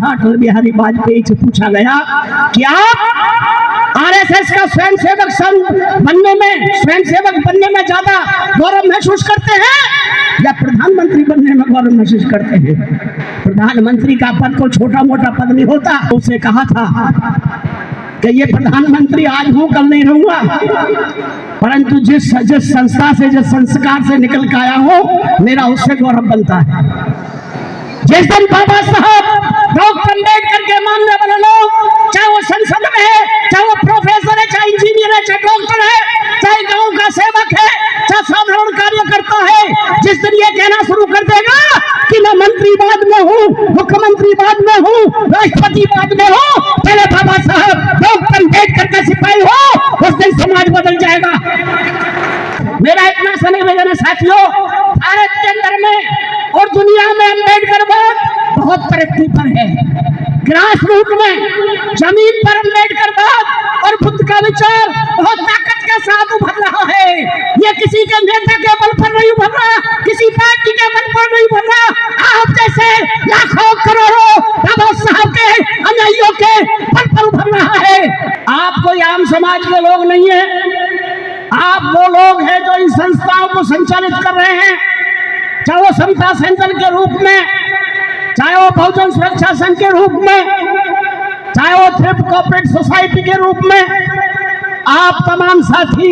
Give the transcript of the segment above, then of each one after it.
था अटल बिहारी वाजपेयी से पूछा गया कि आप आरएसएस का स्वयंसेवक संघ बनने में, स्वयंसेवक बनने में ज्यादा गौरव महसूस करते हैं या प्रधानमंत्री बनने में गौरव महसूस करते हैं? प्रधानमंत्री का पद कोई छोटा मोटा पद नहीं होता। उसे कहा था कि ये प्रधानमंत्री आज हूं कल नहीं रहूंगा, परंतु जिस संस्था से, जिस संस्कार से निकल के आया हूं, मेरा उससे गौरव बनता है। जिस दिन बाबा साहब डॉक्टर अम्बेडकर के मानने वाले लोग, चाहे वो संसद में है, चाहे वो प्रोफेसर है, चाहे इंजीनियर है, चाहे डॉक्टर है, चाहे गांव का सेवक है, चाहे साधारण कार्यकर्ता है, जिस दिन ये कहना शुरू कर देगा कि मैं मंत्री बाद में हूँ, मुख्यमंत्री बाद में हूँ, राष्ट्रपति बाद में हूँ, पहले बाबा साहब डॉक्टर अम्बेडकर का सिपाही हो, उस दिन समाज बदल जाएगा। मेरा इतना सा निवेदन है साथियों, भारत के अंदर में और दुनिया में अम्बेडकर बहुत तरक्की पर है। ग्रास रूट में, जमीन पर अम्बेडकर और बुद्ध का विचार बहुत ताकत के साथ उभर रहा है। ये किसी के नेता के बल पर नहीं उभर रहा, किसी पार्टी के बल पर नहीं उभर रहा, आप जैसे लाखों करोड़ों बाबा साहब के अनुयायियों के बल पर उभर रहा है। आप कोई आम समाज के लोग नहीं है, आप वो लोग हैं जो इन संस्थाओं को संचालित कर रहे हैं, चाहे वो समता सेंटर के रूप में, चाहे वो बहुजन सुरक्षा संघ के रूप में, चाहे वो थ्रिफ्ट कोऑपरेटिव सोसाइटी के रूप में। आप तमाम साथी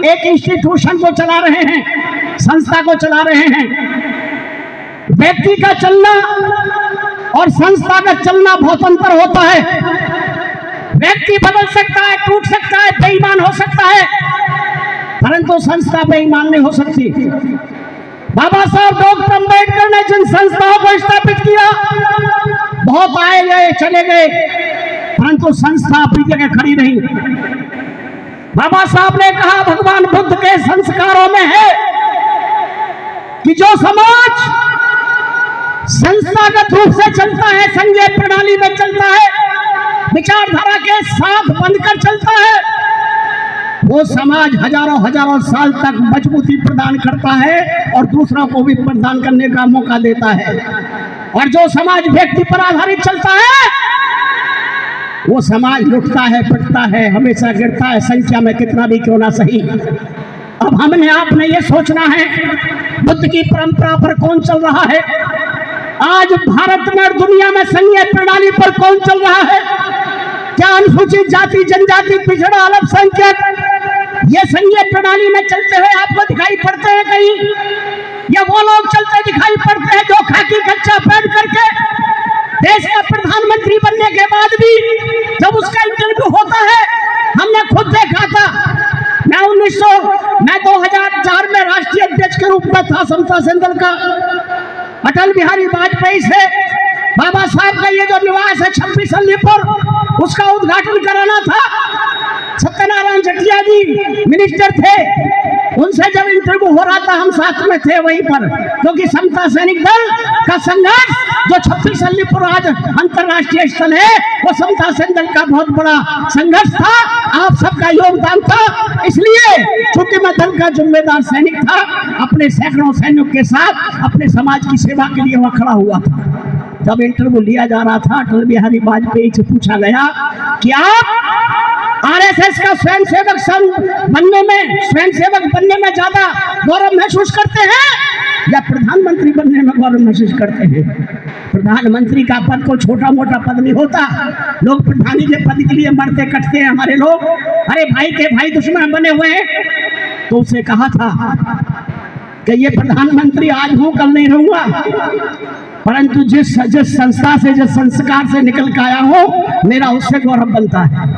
एक इंस्टीट्यूशन को चला रहे हैं, संस्था को चला रहे हैं। व्यक्ति का चलना और संस्था का चलना बहुत अंतर होता है। व्यक्ति बदल सकता है, टूट सकता है, बेईमान हो सकता है, परंतु संस्था बेईमान नहीं हो सकती। बाबा साहब डॉक्टर अम्बेडकर ने जिन संस्थाओं को स्थापित किया, बहुत आए गए चले गए, परंतु संस्था अपनी जगह खड़ी नहीं। बाबा साहब ने कहा, भगवान बुद्ध के संस्कारों में है कि जो समाज संस्थागत रूप से चलता है, संघीय प्रणाली में चलता है, विचारधारा के साथ बनकर चलता है, वो समाज हजारों हजारों साल तक मजबूती प्रदान करता है और दूसरों को भी प्रदान करने का मौका देता है। और जो समाज व्यक्ति पर आधारित चलता है, वो समाज लुटता है, पिटता है, हमेशा गिरता है, संख्या में कितना भी क्यों ना सही। अब हमने आपने ये सोचना है, बुद्ध की परंपरा पर कौन चल रहा है? आज भारत में और दुनिया में संघीय प्रणाली पर कौन चल रहा है? क्या अनुसूचित जाति, जनजाति, पिछड़ा, अल्पसंख्यक ये संघीय प्रणाली में चलते हुए आपको दिखाई पड़ते हैं कहीं? या वो लोग चलते दिखाई पड़ते हैं जो खाकी कच्चा पहन करके देश का प्रधानमंत्री बनने के बाद भी जब उसका इंटरव्यू होता है, हमने खुद देखा था। मैं 2004 में राष्ट्रीय अध्यक्ष के रूप में था समता सेंटर का। अटल बिहारी वाजपेयी से बाबा साहब का ये जो निवास है 26 अलीपुर, उसका उद्घाटन कराना था। सत्यनारायण जटिया जी मिनिस्टर थे, उनसे जब इंटरव्यू हो रहा था हम साथ में थे वहीं पर, क्योंकि समता सैनिक दल का संघर्ष जो 26 अलीपुर आज अंतरराष्ट्रीय स्थल है, वो समता सैनिक दल का बहुत बड़ा संघर्ष था, आप सबका योगदान था। इसलिए चूंकि मैं दल का जिम्मेदार सैनिक था, अपने सैकड़ों सैनिकों के साथ अपने समाज की सेवा के लिए वहां खड़ा हुआ था। जब इंटरव्यू लिया जा रहा था, अटल बिहारी वाजपेयी से पूछा गया कि आप आरएसएस का स्वयंसेवक संघ बनने में, स्वयंसेवक बनने में ज्यादा गौरव महसूस करते हैं या प्रधानमंत्री बनने में गौरव महसूस करते हैं? प्रधानमंत्री का पद कोई छोटा मोटा पद नहीं होता। लोग प्रधानी के पद के लिए मरते कटते हैं हमारे लोग, अरे भाई के भाई दुश्मन बने हुए हैं। तो उसे कहा था कि ये प्रधानमंत्री आज हूं कल नहीं रहूंगा, परंतु जिस संस्था से, जिस संस्कार से निकल के आया हूं, मेरा उससे गौरव बनता है।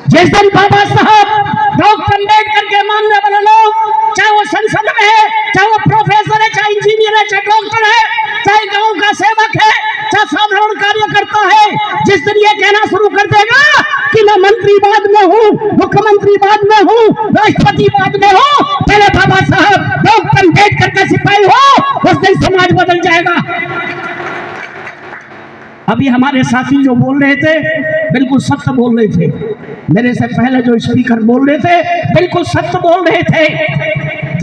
जिस दिन बाबा साहब डॉक्टर अम्बेडकर के मानने वाले लोग, चाहे वो संसद में है, चाहे वो प्रोफेसर है, चाहे इंजीनियर है, चाहे डॉक्टर है, चाहे गांव का सेवक है, चाहे साधारण कार्यकर्ता है, जिस दिन ये कहना शुरू कर देगा कि मैं मंत्री बाद में हूँ, मुख्यमंत्री बाद में हूँ, राष्ट्रपति बाद में हूँ, पहले बाबा साहब डॉक्टर अम्बेडकर का सिपाही हो, उस दिन समाज बदल जाएगा। अभी हमारे साथी जो बोल रहे थे बिल्कुल सत्य बोल रहे थे, मेरे से पहले जो स्पीकर बोल रहे थे बिल्कुल सत्य बोल रहे थे।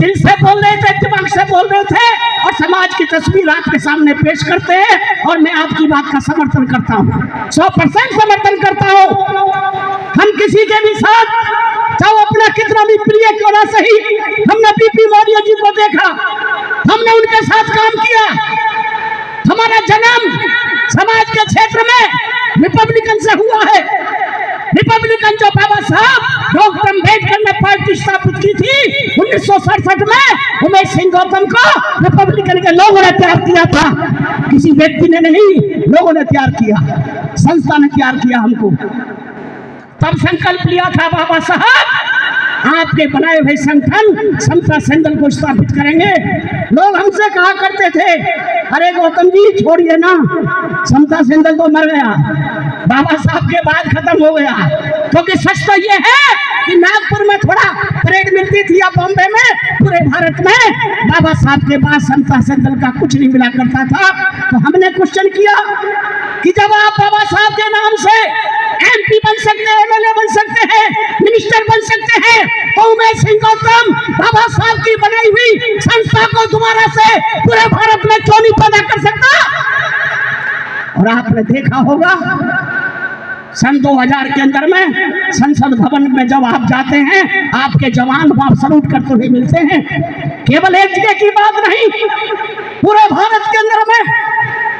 दिल से बोल रहे थे, दिमाग से बोल रहे थे, और समाज की तस्वीर आपके सामने पेश करते हैं। और मैं आपकी बात का समर्थन करता हूँ, 100% समर्थन करता हूँ। हम किसी के भी साथ, चाहे अपना कितना भी प्रिय क्यों ना सही, हमने पीपी मौर्य जी को देखा, हमने उनके साथ काम किया। हमारा जन्म समाज के क्षेत्र में रिपब्लिकन से हुआ है। रिपब्लिकन जो बाबा साहब डॉक्टर अम्बेडकर ने पार्टी स्थापित की थी 1967 में, उमेश सिंह गौतम को रिपब्लिकन के लोगों ने तैयार किया था, किसी व्यक्ति ने नहीं, लोगों ने तैयार किया, संस्था ने तैयार किया हमको। तब संकल्प लिया था बाबा साहब, आपके बनाए हुए संगठन समता सैंडल को स्थापित करेंगे। लोग हमसे कहा करते थे, अरे गौतम जी छोड़िए ना, समता सैंडल तो मर गया, बाबा साहब के बाद खत्म हो गया। क्योंकि सच तो ये है कि नागपुर में थोड़ा परेड मिलती थी या बॉम्बे में, पूरे भारत में बाबा साहब के बाद समता सैंडल का कुछ नहीं मिला करता था। तो हमने क्वेश्चन किया कि जब आप बाबा साहब के नाम से MP बन सकते हैं, MLA बन सकते हैं, मिनिस्टर बन सकते हैं, तो उमेश सिंह गौतम बाबा साहब की बनाई हुई संस्था को दोबारा से पूरे भारत में क्यों नहीं पैदा कर सकता? और आपने देखा होगा सन 2000 के अंदर में संसद भवन में जब आप जाते हैं, आपके जवान वहां सलूट करते हुए मिलते हैं। केवल एक जगह की बात नहीं, पूरे भारत के अंदर में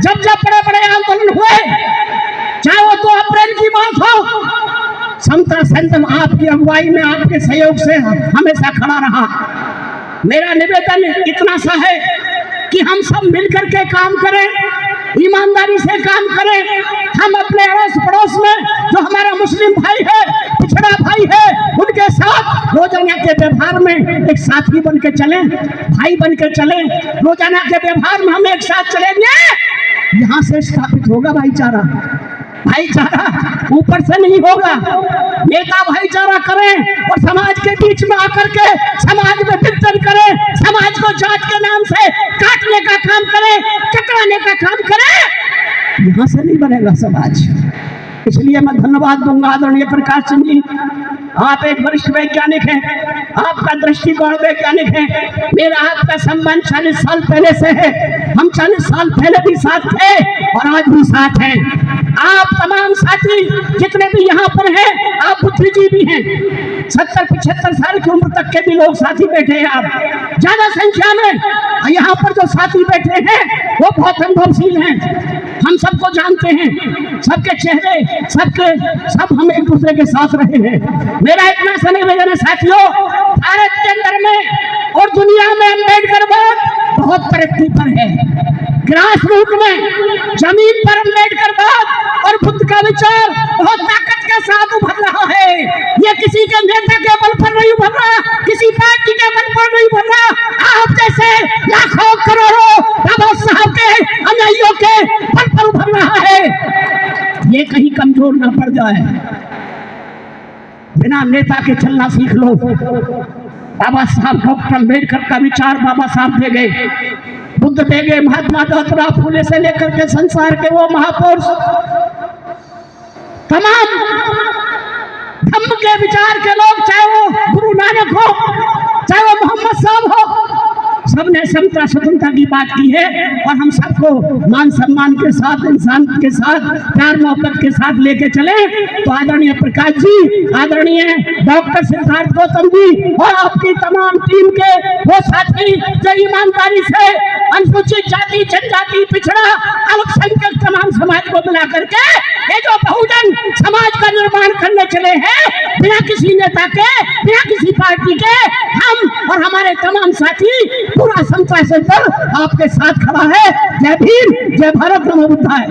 जब जब बड़े बड़े आंदोलन हुए, चाहे वो 2 अप्रैल की बात हो, समता सैंडल आपकी अगुवाई में, आपके सहयोग से हमेशा खड़ा रहा। मेरा निवेदन इतना सा है कि हम सब मिलकर के काम करें, ईमानदारी से काम करें। हम अपने अड़ोस पड़ोस में जो हमारा मुस्लिम भाई है, पिछड़ा भाई है, उनके साथ रोजाना के व्यवहार में एक साथी बन के चलें, भाई बन के चलें। रोजाना के व्यवहार में हम एक साथ चलेंगे, यहाँ से स्थापित होगा भाईचारा। भाईचारा ऊपर से नहीं होगा, नेता भाईचारा करें और समाज के बीच में आकर के समाज में विघटन करें, समाज को जात के नाम से काटने का काम करें, कतराने का काम करें, यहाँ से नहीं बनेगा समाज। इसलिए मैं धन्यवाद दूंगा आदरणीय प्रकाश सिंह जी, आप एक वरिष्ठ वैज्ञानिक हैं, आपका दृष्टिकोण वैज्ञानिक है। मेरा आपका संबंध 40 साल पहले से है, हम 40 साल पहले भी साथ थे और आज भी साथ हैं। आप तमाम साथी जितने भी यहाँ पर हैं, आप बुद्धिजीवी हैं, 70-75 साल की उम्र तक के भी लोग साथी बैठे हैं। आप ज्यादा संख्या में यहाँ पर जो साथी बैठे हैं वो बहुत अनुभवशील हैं, हम सबको जानते हैं, सबके चेहरे, सब हम एक दूसरे के साथ रहे हैं। मेरा इतना सा निवेदन है साथियों, भारत के अंदर में और दुनिया में अम्बेडकर बहुत तरक्की पर है। ग्रास रूट में, जमीन पर अम्बेडकर और बुद्ध का विचार बहुत ताकत के साथ उभर रहा है। ये किसी के नेता के बल पर नहीं उभर रहा, किसी पार्टी के बल पर नहीं उभर रहा, आप जैसे लाखों करोड़ों बाबा साहब के अनुयायियों के बल पर उभर रहा है। ये कहीं कमजोर ना पड़ जाए, बिना नेता के चलना सीख लो। बाबा साहब डॉक्टर अम्बेडकर का विचार बाबा साहब दे गए, बुद्ध दे गए, महात्मा ज्योतिराव फूले से लेकर के संसार के वो महापुरुष, तमाम धम्म के विचार के लोग, चाहे वो गुरु नानक हो, चाहे वो मोहम्मद साहब हो, सबने समता स्वतंत्रता की बात की है। और हम सबको मान सम्मान के साथ, इंसान के साथ, प्यार मोहब्बत के साथ लेके चले। तो आदरणीय प्रकाश जी, आदरणीय डॉक्टर सिद्धार्थ गौतम जी और आपकी तमाम टीम के वो साथी जो ईमानदारी से अनुसूचित जाति, जनजाति, पिछड़ा, अल्पसंख्यक तमाम समाज को मिला करके ये जो बहुजन समाज का निर्माण करने चले हैं, बिना किसी नेता के, बिना किसी पार्टी के, हम और हमारे तमाम साथी पूरा समता सैंडल आपके साथ खड़ा है। जय भीम, जय भारत, नमो बुद्धाय।